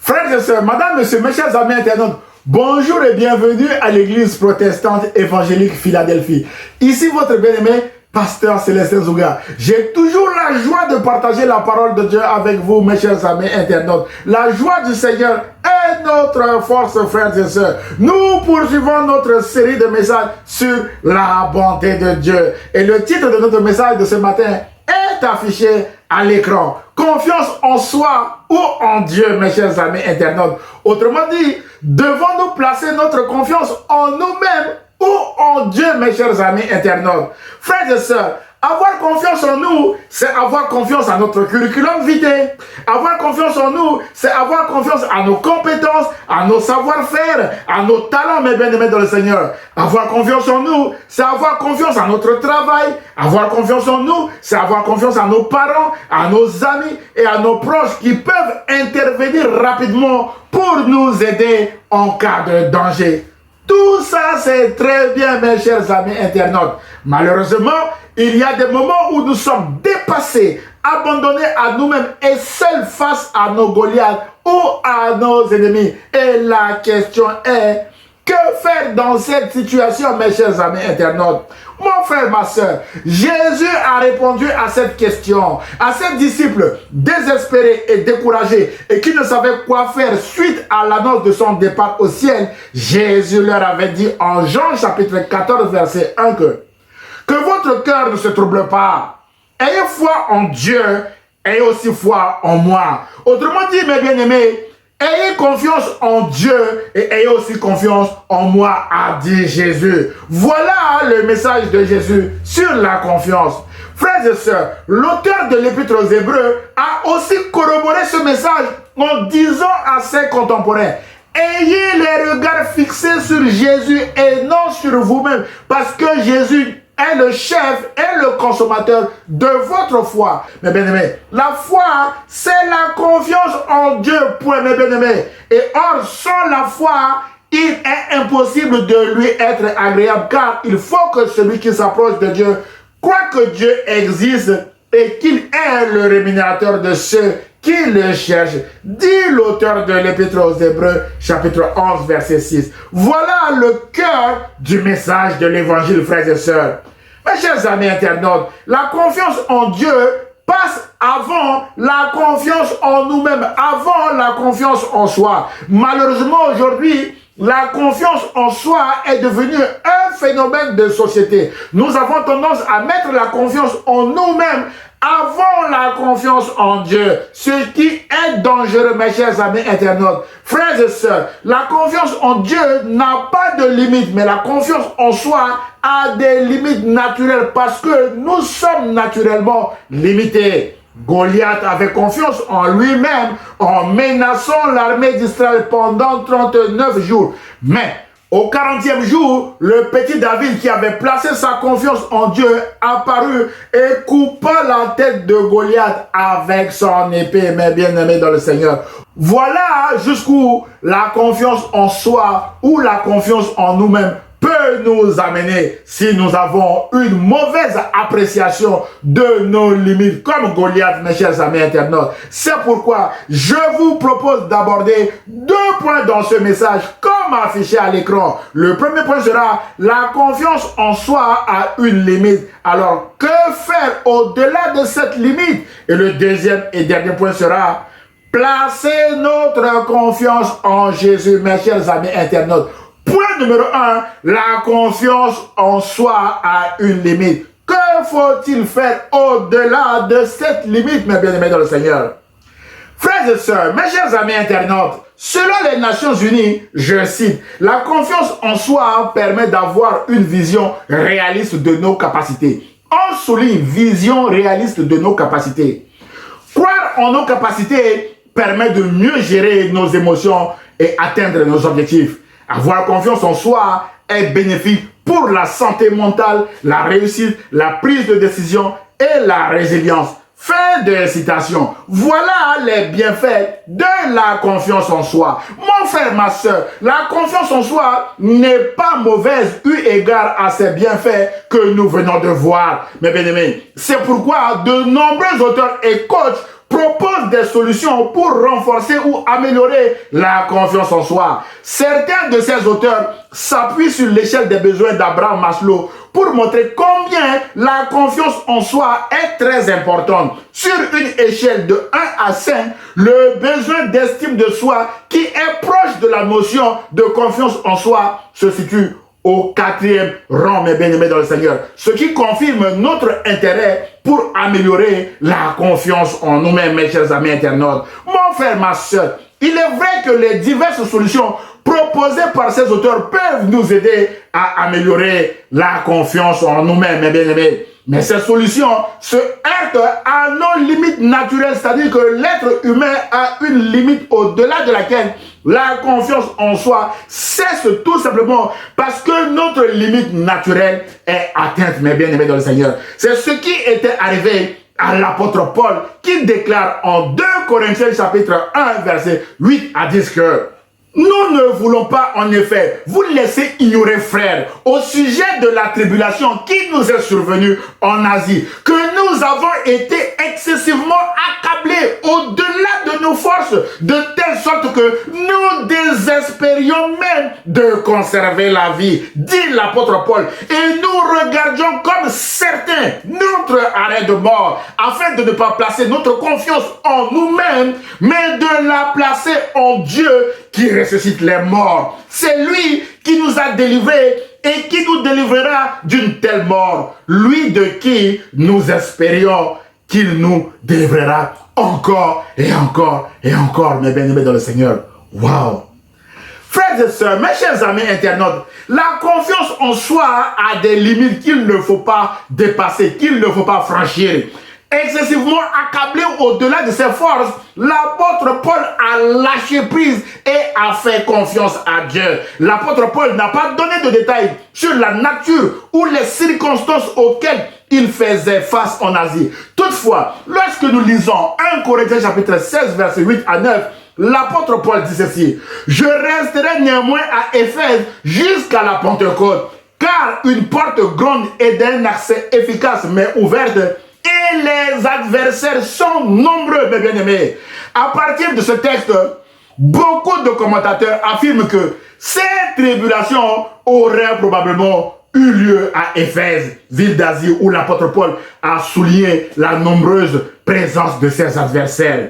Frères et sœurs, madame, monsieur, mes chers amis internautes, bonjour et bienvenue à l'église protestante évangélique Philadelphie. Ici votre bien-aimé, pasteur Célestin Zouga. J'ai toujours la joie de partager la parole de Dieu avec vous, mes chers amis internautes. La joie du Seigneur est notre force, frères et sœurs. Nous poursuivons notre série de messages sur la bonté de Dieu. Et le titre de notre message de ce matin est affiché à l'écran. Confiance en soi ou en Dieu, mes chers amis internautes. Autrement dit, devons-nous placer notre confiance en nous-mêmes ou en Dieu, mes chers amis internautes? Frères et sœurs, avoir confiance en nous, c'est avoir confiance à notre curriculum vitae. Avoir confiance en nous, c'est avoir confiance à nos compétences, à nos savoir-faire, à nos talents, mes bien-aimés dans le Seigneur. Avoir confiance en nous, c'est avoir confiance à notre travail. Avoir confiance en nous, c'est avoir confiance à nos parents, à nos amis et à nos proches qui peuvent intervenir rapidement pour nous aider en cas de danger. Tout ça, c'est très bien, mes chers amis internautes. Malheureusement, il y a des moments où nous sommes dépassés, abandonnés à nous-mêmes et seuls face à nos Goliaths ou à nos ennemis. Et la question est, que faire dans cette situation, mes chers amis internautes? Mon frère, ma soeur, Jésus a répondu à cette question. À ses disciples désespérés et découragés et qui ne savaient quoi faire suite à l'annonce de son départ au ciel, Jésus leur avait dit en Jean chapitre 14 verset 1 que votre cœur ne se trouble pas. Ayez foi en Dieu, ayez aussi foi en moi. Autrement dit, mes bien-aimés, ayez confiance en Dieu et ayez aussi confiance en moi, a dit Jésus. Voilà le message de Jésus sur la confiance. Frères et sœurs, l'auteur de l'Épître aux Hébreux a aussi corroboré ce message en disant à ses contemporains: ayez les regards fixés sur Jésus et non sur vous-même, parce que Jésus est le chef et le consommateur de votre foi. Mes bien-aimés, la foi, c'est la confiance en Dieu, point, mes bien-aimés. Et or, sans la foi, il est impossible de lui être agréable, car il faut que celui qui s'approche de Dieu croit que Dieu existe et qu'il est le rémunérateur de ceux qui le cherchent, dit l'auteur de l'Épître aux Hébreux, chapitre 11, verset 6. Voilà le cœur du message de l'évangile, frères et sœurs. Mes chers amis internautes, la confiance en Dieu passe avant la confiance en nous-mêmes, avant la confiance en soi. Malheureusement, aujourd'hui, la confiance en soi est devenue un phénomène de société. Nous avons tendance à mettre la confiance en nous-mêmes avant la confiance en Dieu, ce qui est dangereux, mes chers amis internautes. Frères et sœurs, la confiance en Dieu n'a pas de limite, mais la confiance en soi a des limites naturelles parce que nous sommes naturellement limités. Goliath avait confiance en lui-même en menaçant l'armée d'Israël pendant 39 jours. Mais au 40e jour, le petit David qui avait placé sa confiance en Dieu apparut et coupa la tête de Goliath avec son épée, mes bien-aimés dans le Seigneur. Voilà jusqu'où la confiance en soi ou la confiance en nous-mêmes peut nous amener si nous avons une mauvaise appréciation de nos limites, comme Goliath, mes chers amis internautes. C'est pourquoi je vous propose d'aborder 2 points dans ce message, comme affiché à l'écran. Le premier point sera: la confiance en soi a une limite. Alors, que faire au-delà de cette limite? Et le deuxième et dernier point sera: placer notre confiance en Jésus, mes chers amis internautes. Point numéro 1, la confiance en soi a une limite. Que faut-il faire au-delà de cette limite, mes bien-aimés dans le Seigneur? Frères et sœurs, mes chers amis internautes, selon les Nations Unies, je cite, la confiance en soi permet d'avoir une vision réaliste de nos capacités. On souligne vision réaliste de nos capacités. Croire en nos capacités permet de mieux gérer nos émotions et atteindre nos objectifs. Avoir confiance en soi est bénéfique pour la santé mentale, la réussite, la prise de décision et la résilience. Fin de citation. Voilà les bienfaits de la confiance en soi. Mon frère, ma soeur, la confiance en soi n'est pas mauvaise eu égard à ces bienfaits que nous venons de voir. Mes bien-aimés, c'est pourquoi de nombreux auteurs et coachs proposent propose des solutions pour renforcer ou améliorer la confiance en soi. Certains de ces auteurs s'appuient sur l'échelle des besoins d'Abraham Maslow pour montrer combien la confiance en soi est très importante. Sur une échelle de 1 à 5, le besoin d'estime de soi, qui est proche de la notion de confiance en soi, se situe au 4e rang, mes bien-aimés dans le Seigneur. Ce qui confirme notre intérêt pour améliorer la confiance en nous-mêmes, mes chers amis internautes. Mon frère, ma soeur, il est vrai que les diverses solutions proposées par ces auteurs peuvent nous aider à améliorer la confiance en nous-mêmes, mes bien-aimés. Mais ces solutions se heurtent à nos limites naturelles, c'est-à-dire que l'être humain a une limite au-delà de laquelle la confiance en soi cesse tout simplement parce que notre limite naturelle est atteinte, mes bien-aimés dans le Seigneur. C'est ce qui était arrivé à l'apôtre Paul qui déclare en 2 Corinthiens chapitre 1 verset 8 à 10 que nous ne voulons pas, en effet, vous laisser ignorer, frères, au sujet de la tribulation qui nous est survenue en Asie, que nous avons été excessivement accablés au-delà de nos forces, de telle sorte que nous désespérions même de conserver la vie, dit l'apôtre Paul, et nous regardions comme certains notre arrêt de mort, afin de ne pas placer notre confiance en nous-mêmes, mais de la placer en Dieu, qui ressuscite les morts. C'est lui qui nous a délivrés et qui nous délivrera d'une telle mort. Lui de qui nous espérions qu'il nous délivrera encore et encore et encore, mes bien-aimés dans le Seigneur. Waouh! Frères et sœurs, mes chers amis internautes, la confiance en soi a des limites qu'il ne faut pas dépasser, qu'il ne faut pas franchir. Excessivement accablé au-delà de ses forces, l'apôtre Paul a lâché prise et a fait confiance à Dieu. L'apôtre Paul n'a pas donné de détails sur la nature ou les circonstances auxquelles il faisait face en Asie. Toutefois, lorsque nous lisons 1 Corinthiens chapitre 16 verset 8 à 9, l'apôtre Paul dit ceci: « Je resterai néanmoins à Éphèse jusqu'à la Pentecôte, car une porte grande et d'un accès efficace m'est ouverte, et les adversaires sont nombreux, mes bien-aimés. » À partir de ce texte, beaucoup de commentateurs affirment que ces tribulations auraient probablement eu lieu à Éphèse, ville d'Asie, où l'apôtre Paul a souligné la nombreuse présence de ses adversaires.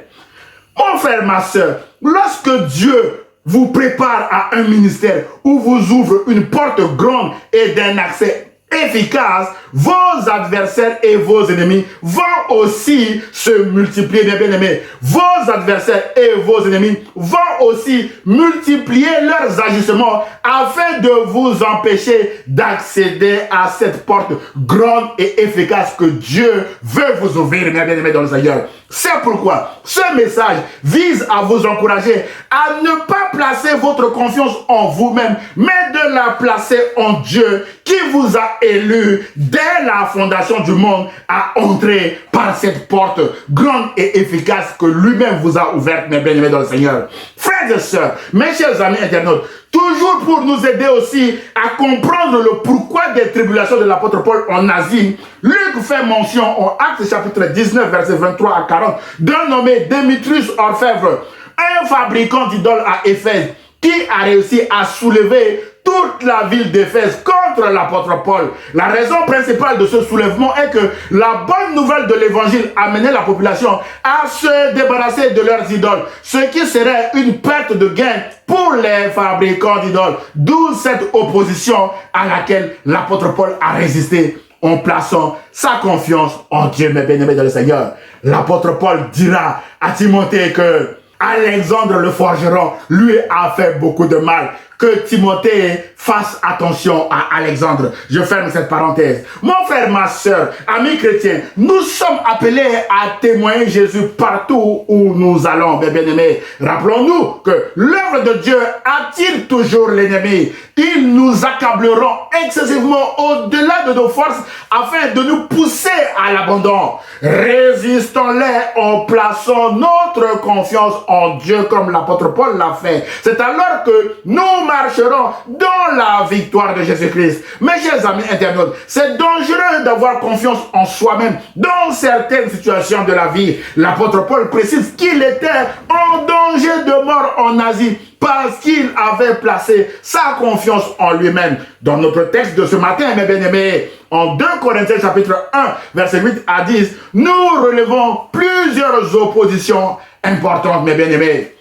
Mon frère, ma soeur, lorsque Dieu vous prépare à un ministère où vous ouvre une porte grande et d'un accès efficace, vos adversaires et vos ennemis vont aussi se multiplier, mes bien-aimés. Vos adversaires et vos ennemis vont aussi multiplier leurs agissements afin de vous empêcher d'accéder à cette porte grande et efficace que Dieu veut vous ouvrir, mes bien-aimés dans le Seigneur. C'est pourquoi ce message vise à vous encourager à ne pas placer votre confiance en vous-même, mais de la placer en Dieu qui vous a élu dès la fondation du monde à entrer par cette porte grande et efficace que lui-même vous a ouverte, mes bien-aimés dans le Seigneur. Frères et sœurs, mes chers amis internautes, toujours pour nous aider aussi à comprendre le pourquoi des tribulations de l'apôtre Paul en Asie, Luc fait mention en Actes chapitre 19, versets 23 à 40, d'un nommé Démétrius Orfèvre, un fabricant d'idoles à Éphèse, qui a réussi à soulever toute la ville d'Éphèse contre l'apôtre Paul. La raison principale de ce soulèvement est que la bonne nouvelle de l'évangile amenait la population à se débarrasser de leurs idoles, ce qui serait une perte de gain pour les fabricants d'idoles. D'où cette opposition à laquelle l'apôtre Paul a résisté en plaçant sa confiance en Dieu, mes bien-aimés dans le Seigneur. L'apôtre Paul dira à Timothée que Alexandre le forgeron lui a fait beaucoup de mal. Que Timothée fasse attention à Alexandre. Je ferme cette parenthèse. Mon frère, ma soeur, amis chrétiens, nous sommes appelés à témoigner Jésus partout où nous allons, mes bien-aimés. Rappelons-nous que l'œuvre de Dieu attire toujours l'ennemi. Ils nous accableront excessivement au-delà de nos forces afin de nous pousser à l'abandon. Résistons-les en plaçant notre confiance en Dieu comme l'apôtre Paul l'a fait. C'est alors que nous nous marcherons dans la victoire de Jésus-Christ. Mes chers amis internautes, c'est dangereux d'avoir confiance en soi-même dans certaines situations de la vie. L'apôtre Paul précise qu'il était en danger de mort en Asie parce qu'il avait placé sa confiance en lui-même. Dans notre texte de ce matin, mes bien-aimés, en 2 Corinthiens chapitre 1, verset 8 à 10, nous relevons plusieurs oppositions importantes, mes bien-aimés.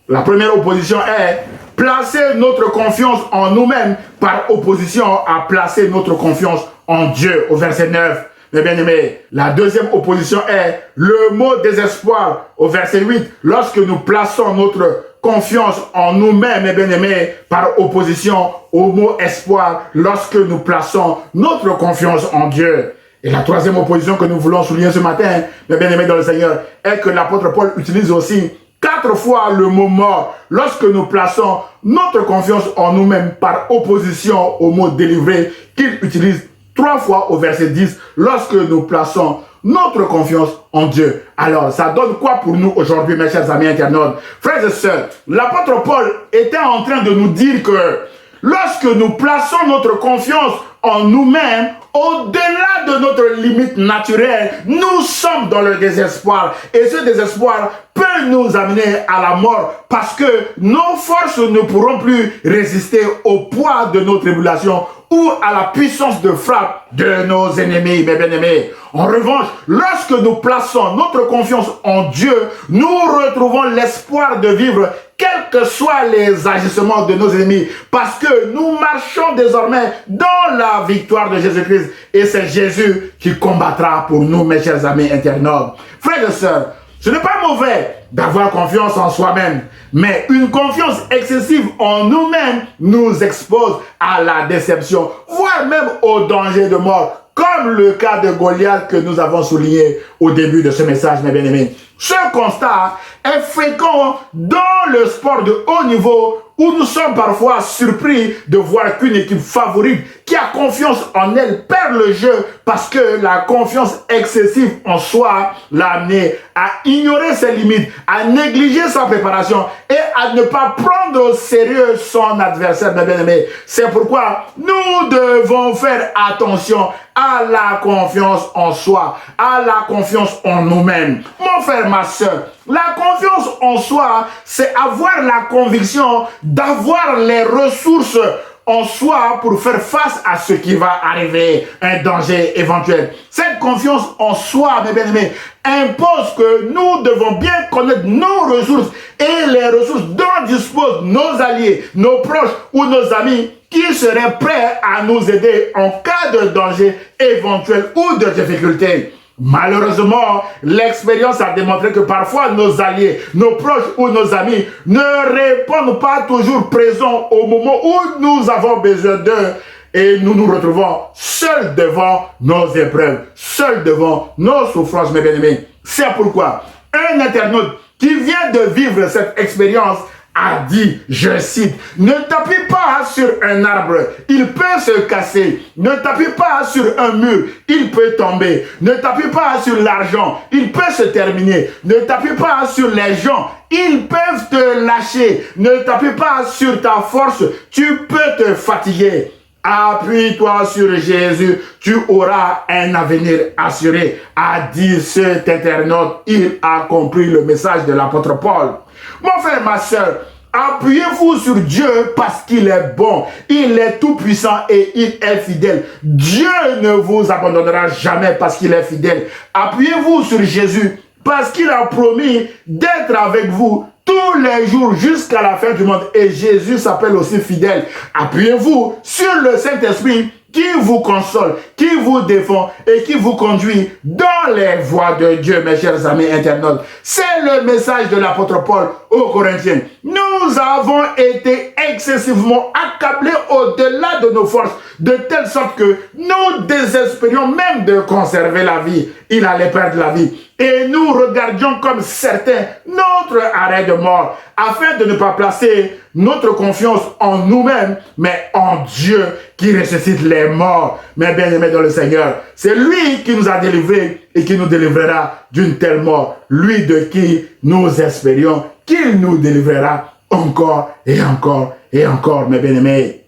La première opposition est placer notre confiance en nous-mêmes par opposition à placer notre confiance en Dieu, au verset 9. Mes bien-aimés, la deuxième opposition est le mot désespoir, au verset 8, lorsque nous plaçons notre confiance en nous-mêmes, mes bien-aimés, par opposition au mot espoir, lorsque nous plaçons notre confiance en Dieu. Et la troisième opposition que nous voulons souligner ce matin, mes bien-aimés dans le Seigneur, est que l'apôtre Paul utilise aussi 4 fois le mot mort lorsque nous plaçons notre confiance en nous-mêmes par opposition au mot délivré qu'il utilise 3 fois au verset 10 lorsque nous plaçons notre confiance en Dieu. Alors, ça donne quoi pour nous aujourd'hui, mes chers amis internautes? Frères et sœurs, l'apôtre Paul était en train de nous dire que lorsque nous plaçons notre confiance en nous-mêmes, au-delà de notre limite naturelle, nous sommes dans le désespoir. Et ce désespoir peut nous amener à la mort parce que nos forces ne pourront plus résister au poids de nos tribulations ou à la puissance de frappe de nos ennemis, mes bien-aimés. En revanche, lorsque nous plaçons notre confiance en Dieu, nous retrouvons l'espoir de vivre quels que soient les agissements de nos ennemis, parce que nous marchons désormais dans la victoire de Jésus-Christ, et c'est Jésus qui combattra pour nous, mes chers amis internautes. Frères et sœurs, ce n'est pas mauvais d'avoir confiance en soi-même, mais une confiance excessive en nous-mêmes nous expose à la déception, voire même au danger de mort, comme le cas de Goliath que nous avons souligné au début de ce message, mes bien-aimés. Ce constat est fréquent dans le sport de haut niveau où nous sommes parfois surpris de voir qu'une équipe favorite qui a confiance en elle perd le jeu parce que la confiance excessive en soi l'a amené à ignorer ses limites, à négliger sa préparation et à ne pas prendre au sérieux son adversaire, mes bien-aimés. C'est pourquoi nous devons faire attention à la confiance en soi, à la confiance en nous-mêmes. Mon frère, ma soeur, la confiance en soi, c'est avoir la conviction d'avoir les ressources en soi pour faire face à ce qui va arriver, un danger éventuel. Cette confiance en soi, mes bien-aimés, impose que nous devons bien connaître nos ressources et les ressources dont disposent nos alliés, nos proches ou nos amis qui seraient prêts à nous aider en cas de danger éventuel ou de difficulté. Malheureusement, l'expérience a démontré que parfois nos alliés, nos proches ou nos amis ne répondent pas toujours présents au moment où nous avons besoin d'eux et nous nous retrouvons seuls devant nos épreuves, seuls devant nos souffrances, mes bien-aimés. C'est pourquoi un internaute qui vient de vivre cette expérience a dit, je cite, « Ne t'appuie pas sur un arbre, il peut se casser. Ne t'appuie pas sur un mur, il peut tomber. Ne t'appuie pas sur l'argent, il peut se terminer. Ne t'appuie pas sur les gens, ils peuvent te lâcher. Ne t'appuie pas sur ta force, tu peux te fatiguer. Appuie-toi sur Jésus, tu auras un avenir assuré. » A dit cet internaute. Il a compris le message de l'apôtre Paul. Mon frère, ma soeur, appuyez-vous sur Dieu parce qu'il est bon, il est tout-puissant et il est fidèle. Dieu ne vous abandonnera jamais parce qu'il est fidèle. Appuyez-vous sur Jésus parce qu'il a promis d'être avec vous tous les jours jusqu'à la fin du monde. Et Jésus s'appelle aussi fidèle. Appuyez-vous sur le Saint-Esprit qui vous console, qui vous défend et qui vous conduit dans les voies de Dieu, mes chers amis internautes. C'est le message de l'apôtre Paul aux Corinthiens. Nous avons été excessivement accablés au-delà de nos forces, de telle sorte que nous désespérions même de conserver la vie. Il allait perdre la vie. Et nous regardions comme certains notre arrêt de mort, afin de ne pas placer notre confiance en nous-mêmes, mais en Dieu qui ressuscite les morts. Mais bien aimés dans le Seigneur, c'est lui qui nous a délivrés et qui nous délivrera d'une telle mort. Lui de qui nous espérions qu'il nous délivrera encore et encore et encore, mes bien-aimés.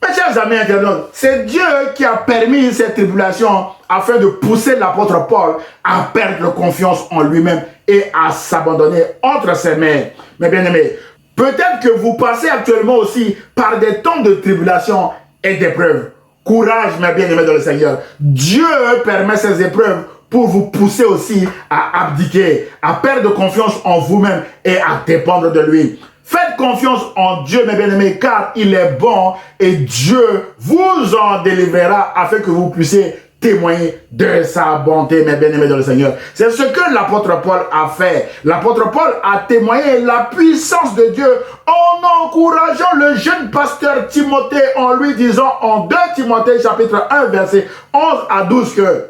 Mes chers amis internautes, c'est Dieu qui a permis cette tribulation afin de pousser l'apôtre Paul à perdre confiance en lui-même et à s'abandonner entre ses mains. Mes bien-aimés, peut-être que vous passez actuellement aussi par des temps de tribulation et d'épreuves. Courage, mes bien-aimés dans le Seigneur. Dieu permet ces épreuves pour vous pousser aussi à abdiquer, à perdre confiance en vous-même et à dépendre de lui. Faites confiance en Dieu, mes bien-aimés, car il est bon et Dieu vous en délivrera afin que vous puissiez témoigner de sa bonté, mes bien-aimés dans le Seigneur. C'est ce que l'apôtre Paul a fait. L'apôtre Paul a témoigné la puissance de Dieu en encourageant le jeune pasteur Timothée en lui disant en 2 Timothée chapitre 1 verset 11 à 12 que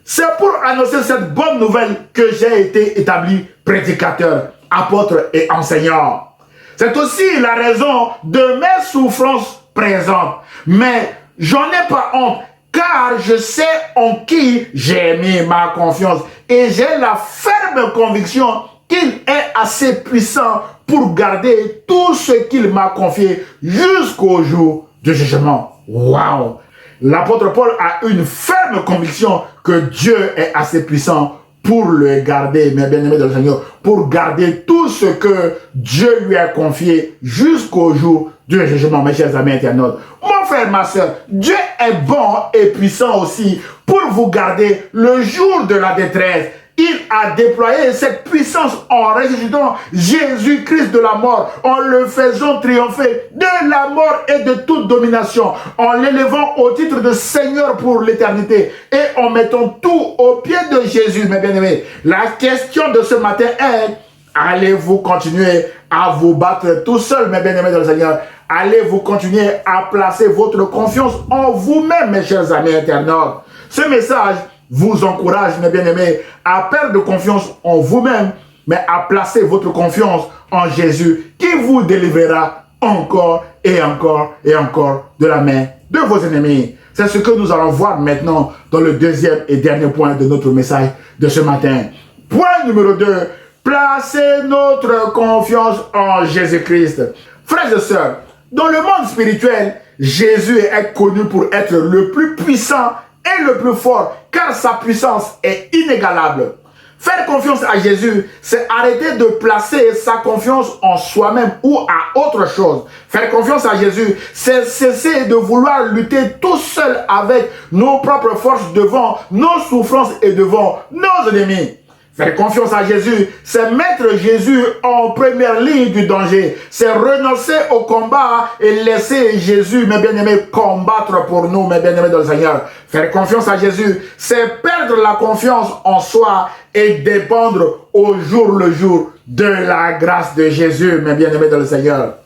c'est pour annoncer cette bonne nouvelle que j'ai été établi prédicateur, apôtre et enseignant. C'est aussi la raison de mes souffrances présentes. Mais j'en ai pas honte, car je sais en qui j'ai mis ma confiance. Et j'ai la ferme conviction qu'il est assez puissant pour garder tout ce qu'il m'a confié jusqu'au jour du jugement. Waouh! L'apôtre Paul a une ferme conviction que Dieu est assez puissant pour le garder, mes bien-aimés dans le Seigneur, pour garder tout ce que Dieu lui a confié jusqu'au jour du jugement, mes chers amis internautes. Mon frère, ma soeur, Dieu est bon et puissant aussi pour vous garder le jour de la détresse. Il a déployé cette puissance en ressuscitant Jésus-Christ de la mort, en le faisant triompher de la mort et de toute domination, en l'élevant au titre de Seigneur pour l'éternité et en mettant tout au pied de Jésus, mes bien-aimés. La question de ce matin est, allez-vous continuer à vous battre tout seul, mes bien-aimés dans le Seigneur? Allez-vous continuer à placer votre confiance en vous-même, mes chers amis internautes? Ce message vous encourage, mes bien-aimés, à perdre confiance en vous-même, mais à placer votre confiance en Jésus qui vous délivrera encore et encore et encore de la main de vos ennemis. C'est ce que nous allons voir maintenant dans le deuxième et dernier point de notre message de ce matin. Point numéro 2, placez notre confiance en Jésus-Christ. Frères et sœurs, dans le monde spirituel, Jésus est connu pour être le plus puissant et le plus fort, car sa puissance est inégalable. Faire confiance à Jésus, c'est arrêter de placer sa confiance en soi-même ou à autre chose. Faire confiance à Jésus, c'est cesser de vouloir lutter tout seul avec nos propres forces devant nos souffrances et devant nos ennemis. Faire confiance à Jésus, c'est mettre Jésus en première ligne du danger. C'est renoncer au combat et laisser Jésus, mes bien-aimés, combattre pour nous, mes bien-aimés dans le Seigneur. Faire confiance à Jésus, c'est perdre la confiance en soi et dépendre au jour le jour de la grâce de Jésus, mes bien-aimés dans le Seigneur.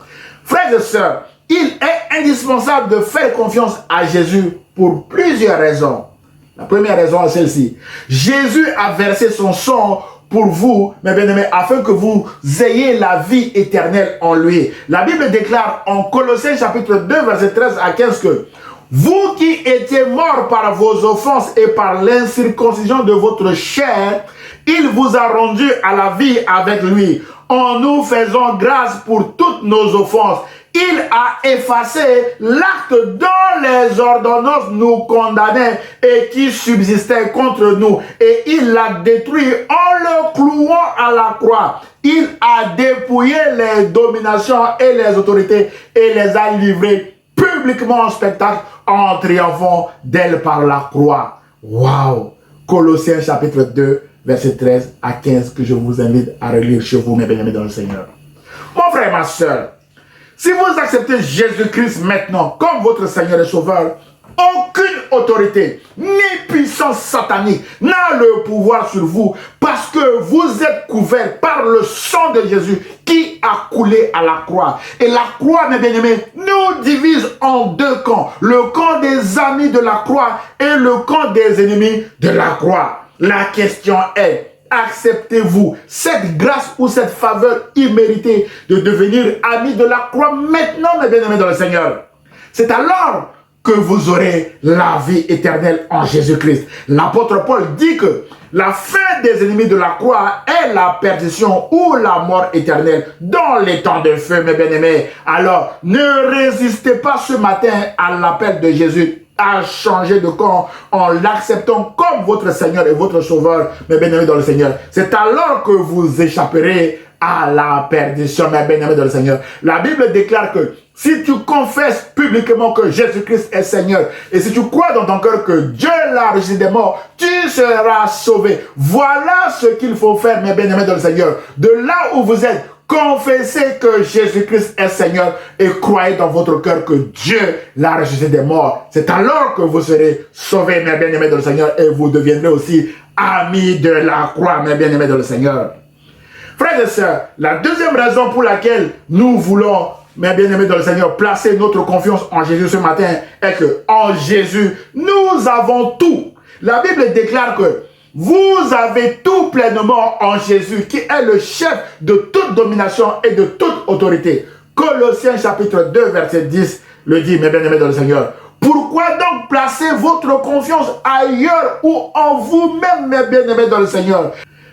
Frères et sœurs, il est indispensable de faire confiance à Jésus pour plusieurs raisons. La première raison est celle-ci. Jésus a versé son sang pour vous, mes bien-aimés, afin que vous ayez la vie éternelle en lui. La Bible déclare en Colossiens chapitre 2, verset 13 à 15 que vous qui étiez morts par vos offenses et par l'incirconcision de votre chair, il vous a rendus à la vie avec lui, en nous faisant grâce pour toutes nos offenses. Il a effacé l'acte dont les ordonnances nous condamnaient et qui subsistait contre nous. Et il l'a détruit en le clouant à la croix. Il a dépouillé les dominations et les autorités et les a livrées publiquement en spectacle en triomphant d'elles par la croix. Waouh! Colossiens chapitre 2, verset 13 à 15 que je vous invite à relire chez vous, mes bien-aimés dans le Seigneur. Mon frère, ma soeur, si vous acceptez Jésus-Christ maintenant comme votre Seigneur et Sauveur, aucune autorité ni puissance satanique n'a le pouvoir sur vous parce que vous êtes couverts par le sang de Jésus qui a coulé à la croix. Et la croix, mes bien-aimés, nous divise en deux camps. Le camp des amis de la croix et le camp des ennemis de la croix. La question est, acceptez-vous cette grâce ou cette faveur imméritée de devenir amis de la croix maintenant, mes bien-aimés dans le Seigneur? C'est alors que vous aurez la vie éternelle en Jésus-Christ. L'apôtre Paul dit que La fin des ennemis de la croix est la perdition ou la mort éternelle dans les temps de feu, mes bien-aimés. Alors, ne résistez pas ce matin à l'appel de Jésus à changer de camp en l'acceptant comme votre Seigneur et votre Sauveur, mes bien-aimés dans le Seigneur. C'est alors que vous échapperez à la perdition, mes bien-aimés dans le Seigneur. La Bible déclare que si tu confesses publiquement que Jésus-Christ est Seigneur et si tu crois dans ton cœur que Dieu l'a ressuscité des morts, tu seras sauvé. Voilà ce qu'il faut faire, mes bien-aimés dans le Seigneur. De là où vous êtes, confessez que Jésus-Christ est Seigneur et croyez dans votre cœur que Dieu l'a ressuscité des morts. C'est alors que vous serez sauvés, mes bien-aimés dans le Seigneur, et vous deviendrez aussi amis de la croix, mes bien-aimés dans le Seigneur. Frères et sœurs, la deuxième raison pour laquelle nous voulons, mes bien-aimés dans le Seigneur, placer notre confiance en Jésus ce matin est que en Jésus, nous avons tout. La Bible déclare que vous avez tout pleinement en Jésus, qui est le chef de toute domination et de toute autorité. Colossiens chapitre 2, verset 10 le dit, mes bien-aimés dans le Seigneur. Pourquoi donc placer votre confiance ailleurs ou en vous-même, mes bien-aimés dans le Seigneur?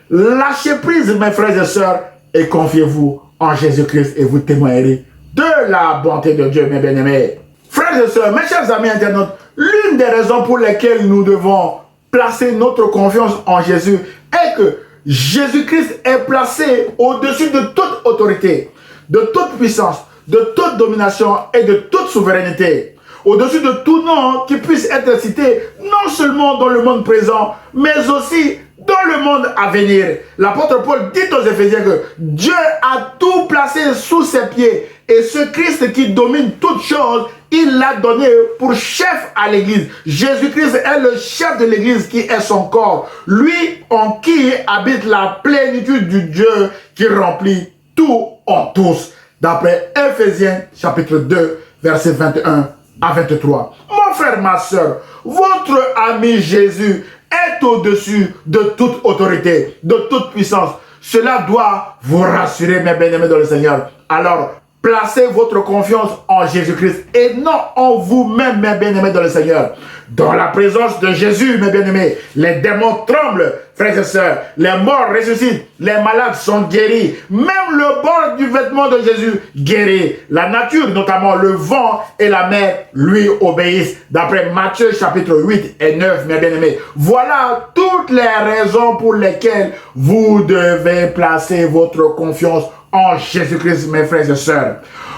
Lâchez prise, mes frères et sœurs, et confiez-vous en Jésus-Christ et vous témoignerez de la bonté de Dieu, mes bien-aimés. Frères et sœurs, mes chers amis internautes, l'une des raisons pour lesquelles nous devons placer notre confiance en Jésus est que Jésus-Christ est placé au-dessus de toute autorité, de toute puissance, de toute domination et de toute souveraineté. Au-dessus de tout nom qui puisse être cité, non seulement dans le monde présent, mais aussi dans le monde à venir. L'apôtre Paul dit aux Éphésiens que Dieu a tout placé sous ses pieds. Et ce Christ qui domine toutes choses, il l'a donné pour chef à l'Église. Jésus-Christ est le chef de l'Église qui est son corps. Lui en qui habite la plénitude du Dieu qui remplit tout en tous. D'après Éphésiens chapitre 2, versets 21 à 23. Mon frère, ma soeur, votre ami Jésus est au-dessus de toute autorité, de toute puissance. Cela doit vous rassurer, mes bien-aimés dans le Seigneur. Alors, placez votre confiance en Jésus-Christ et non en vous-même, mes bien-aimés dans le Seigneur. Dans la présence de Jésus, mes bien-aimés, les démons tremblent, frères et sœurs. Les morts ressuscitent, les malades sont guéris. Même le bord du vêtement de Jésus guérit. La nature, notamment le vent et la mer, lui obéissent. D'après Matthieu chapitre 8 et 9, mes bien-aimés. Voilà toutes les raisons pour lesquelles vous devez placer votre confiance en Jésus-Christ, mes frères et sœurs.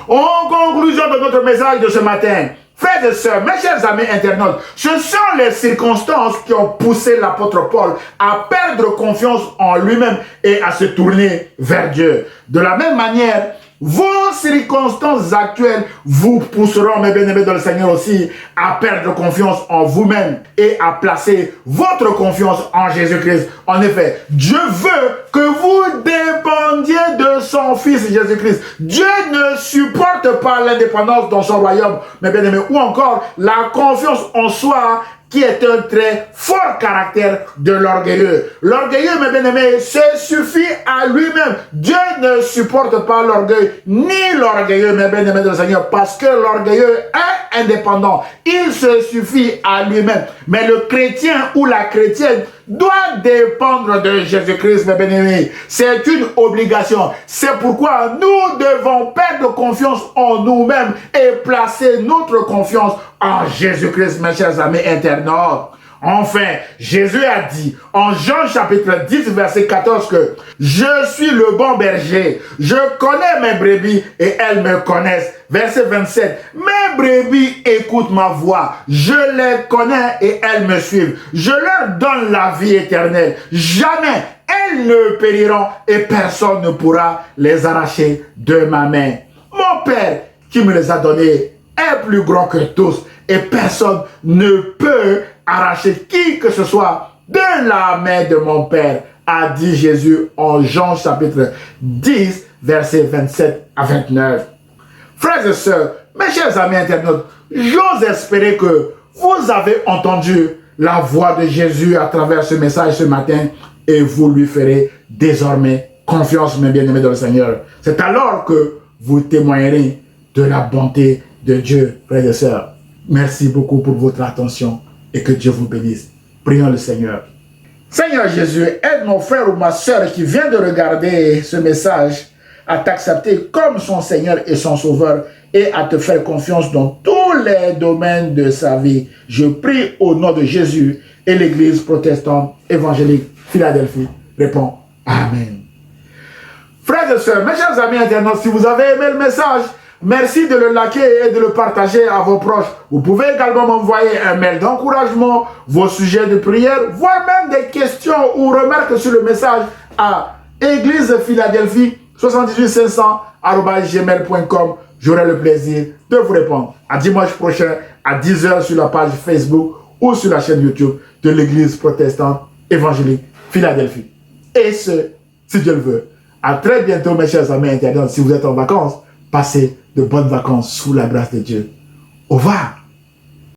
En conclusion de notre message de ce matin, frères et sœurs, mes chers amis internautes, ce sont les circonstances qui ont poussé l'apôtre Paul à perdre confiance en lui-même et à se tourner vers Dieu. De la même manière, vos circonstances actuelles vous pousseront, mes bien-aimés dans le Seigneur aussi, à perdre confiance en vous-même et à placer votre confiance en Jésus-Christ. En effet, Dieu veut que vous dépendiez de son Fils Jésus-Christ. Dieu ne supporte pas l'indépendance dans son royaume, mes bien-aimés, ou encore la confiance en soi, qui est un très fort caractère de l'orgueilleux. L'orgueilleux, mes bien-aimés, se suffit à lui-même. Dieu ne supporte pas l'orgueil, ni l'orgueilleux, mes bien-aimés de le Seigneur, parce que l'orgueilleux est indépendant. Il se suffit à lui-même. Mais le chrétien ou la chrétienne doit dépendre de Jésus-Christ, mes bien-aimés. C'est une obligation. C'est pourquoi nous devons perdre confiance en nous-mêmes et placer notre confiance en Jésus-Christ, mes chers amis internautes. Enfin, Jésus a dit en Jean chapitre 10, verset 14 que « Je suis le bon berger, je connais mes brebis et elles me connaissent. » Verset 27, « Mes brebis écoutent ma voix, je les connais et elles me suivent. Je leur donne la vie éternelle. Jamais elles ne périront et personne ne pourra les arracher de ma main. Mon Père qui me les a donnés est plus grand que tous et personne ne peut arracher qui que ce soit de la main de mon Père, a dit Jésus en Jean chapitre 10, versets 27 à 29. Frères et sœurs, mes chers amis internautes, j'ose espérer que vous avez entendu la voix de Jésus à travers ce message ce matin et vous lui ferez désormais confiance, mes bien-aimés dans le Seigneur. C'est alors que vous témoignerez de la bonté de Dieu, frères et sœurs. Merci beaucoup pour votre attention et que Dieu vous bénisse. Prions le Seigneur. Seigneur Jésus, aide mon frère ou ma soeur qui vient de regarder ce message à t'accepter comme son Seigneur et son Sauveur et à te faire confiance dans tous les domaines de sa vie. Je prie au nom de Jésus et l'Église protestante évangélique Philadelphie répond Amen. Frères et sœurs, mes chers amis internautes, si vous avez aimé le message, merci de le liker et de le partager à vos proches. Vous pouvez également m'envoyer un mail d'encouragement, vos sujets de prière, voire même des questions ou remarques sur le message à Église Philadelphie 78500@gmail.com. J'aurai le plaisir de vous répondre. À dimanche prochain à 10 h sur la page Facebook ou sur la chaîne YouTube de l'Église protestante évangélique Philadelphie. Et ce, si Dieu le veut. À très bientôt, mes chers amis internautes. Si vous êtes en vacances, passez de bonnes vacances sous la grâce de Dieu. Au revoir.